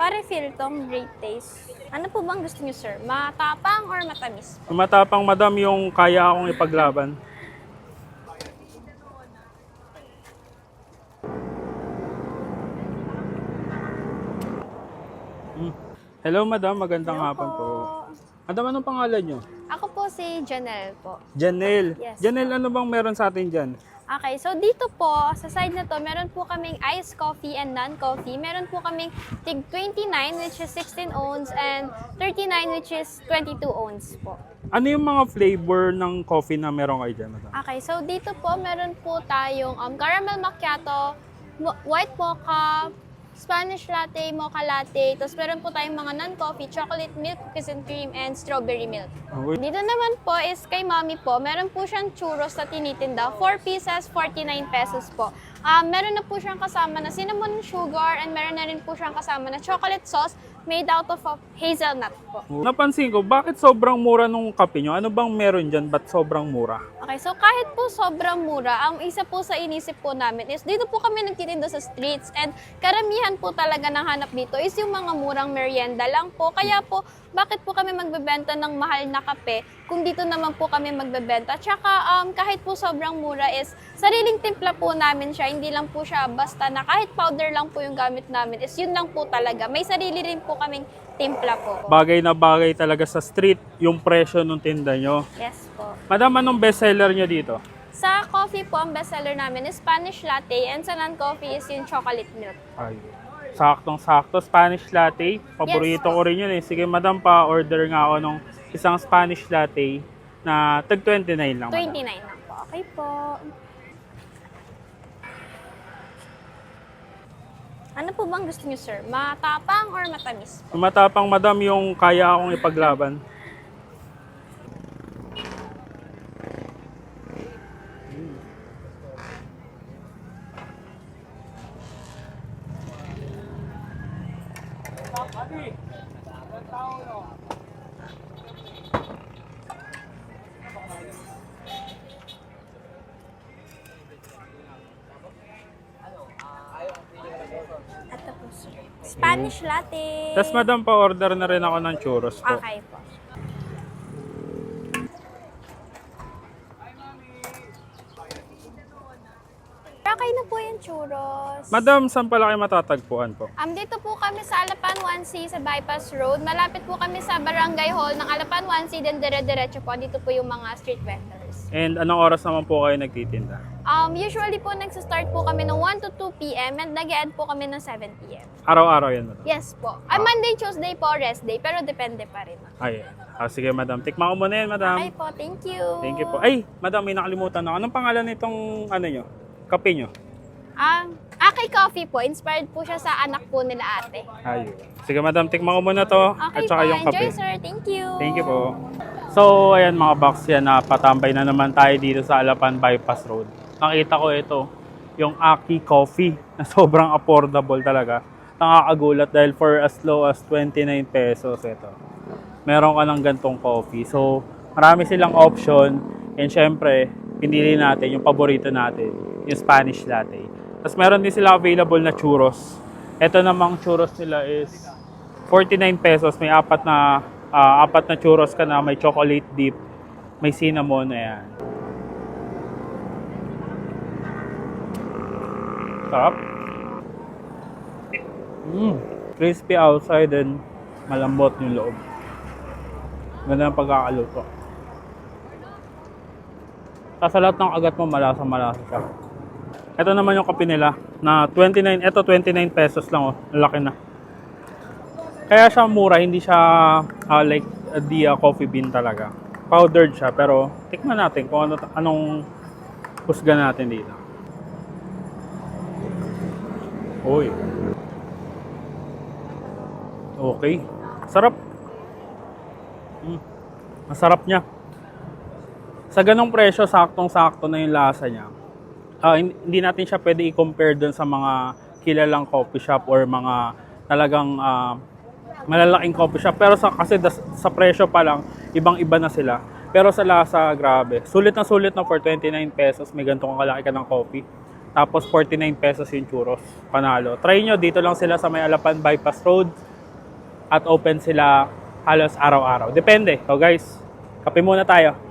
Pa-refill tong great taste. Ano po bang gusto niyo, sir? Matapang or matamis? Matapang madam yung kaya akong ipaglaban. Hello madam, magandang Hello hapon po. po. Madam, anong pangalan nyo? Ako po si Janelle po. Janelle. Yes. Janelle, ano bang meron sa atin dyan? Okay, so dito po, sa side na to, meron po kaming iced coffee and non-coffee. Meron po kaming tig 29, which is 16 ounce, and 39, which is 22 ounce po. Ano yung mga flavor ng coffee na meron kayo dyan, madam? Okay, so dito po, meron po tayong caramel macchiato, white mocha, Spanish latte, mocha latte, tapos meron po tayong mga non-coffee, chocolate milk, cookies and cream, and strawberry milk. Okay. Dito naman po is kay Mami po, meron po siyang churros na tinitinda. 4 pieces, 49 pesos po. Meron na po siyang kasama na cinnamon sugar and meron na rin po siyang kasama na chocolate sauce made out of hazelnut po. Napansin ko, bakit sobrang mura nung kape nyo? Ano bang meron dyan? Ba't sobrang mura? Okay, so kahit po sobrang mura, ang isa po sa inisip po namin is dito po kami nagtitinda sa streets and karamihan po talaga ng hanap dito is yung mga murang merienda lang po. Kaya po, bakit po kami magbebenta ng mahal na kape kung dito naman po kami magbebenta? Tsaka kahit po sobrang mura is sariling timpla po namin siya. Hindi lang po siya basta na kahit powder lang po yung gamit namin is yun lang po talaga. May sarili rin po kaming timpla po. Bagay na bagay talaga sa street yung presyo ng tinda nyo. Yes po. Madam, anong bestseller nyo dito? Sa coffee po, ang bestseller namin is Spanish latte and sa non-coffee is yung chocolate milk. Ay, saktong-sakto. Spanish latte. Paborito Yes. ko rin yun eh. Sige, madam, pa-order nga ako ng isang Spanish latte na tag 29 lang. madam. 29 lang po. Okay po. Ano po bang gusto niyo, sir? Matapang or matamis? Matapang madam yung kaya akong ipaglaban. Ito po, sir. Spanish latte. Tapos madam, pa-order na rin ako ng churros po. Okay po. Okay na po yung churros. Madam, saan pala kayo matatagpuan po? Dito po kami sa Alapan 1C sa Bypass Road. Malapit po kami sa Barangay Hall ng Alapan 1C, then dire-diretso po. Dito po yung mga street vendors. And anong oras naman po kayo nagtitinda? Usually po nagsa-start po kami ng 1 to 2 p.m. and nag-end po kami ng 7 p.m. Araw-araw yan, madam? Yes po. Monday, Tuesday po, rest day, pero depende pa rin. Ay, sige madam. Tikman ko muna yan, madam. Okay po, thank you. Thank you po. Ay, madam, may nakalimutan ako. Anong pangalan nitong, ano nyo? Kape nyo? Aki Coffee po, inspired po siya sa anak po nila ate. Ayun. Sige madam, tikman ko muna to. Okay at saka po, yung kape. enjoy sir, thank you. Thank you po. So, ayan mga box yan, napatambay na naman tayo dito sa Alapan Bypass Road. Nakita ko ito, yung Aki Coffee, na sobrang affordable talaga. Nakakagulat dahil for as low as 29 pesos ito. Meron ka ng gantong coffee. So, marami silang option. And syempre, pinili natin yung paborito natin, yung Spanish latte. Tapos meron din sila available na churros. Ito namang churros nila is 49 pesos. May apat na churros ka na, may chocolate dip, may cinnamon, ayan. Sarap. Crispy outside and malambot yung loob. Ganda ng pagkakaluto. Sa lahat ng agat mo, malasa-malasa siya. Ito naman yung kape nila na 29, ito 29 pesos lang, oh. Laki na. Kaya siya mura, hindi siya like the coffee bean talaga. Powdered siya, pero tikman natin kung anong husga natin dito. Uy. Okay. Sarap. Masarap niya. Sa ganong presyo, saktong-sakto na yung lasa niya. Hindi natin siya pwede i-compare dun sa mga kilalang coffee shop or mga talagang malalaking coffee shop. Pero kasi sa presyo pa lang, ibang-iba na sila. Pero sa lasa, grabe. Sulit na for 29 pesos. May ganitong kalaki ka ng coffee. Tapos 49 pesos yung churros. Panalo. Try nyo, dito lang sila sa may Alapan Bypass Road. at open sila halos araw-araw. Depende. So guys, kape muna tayo.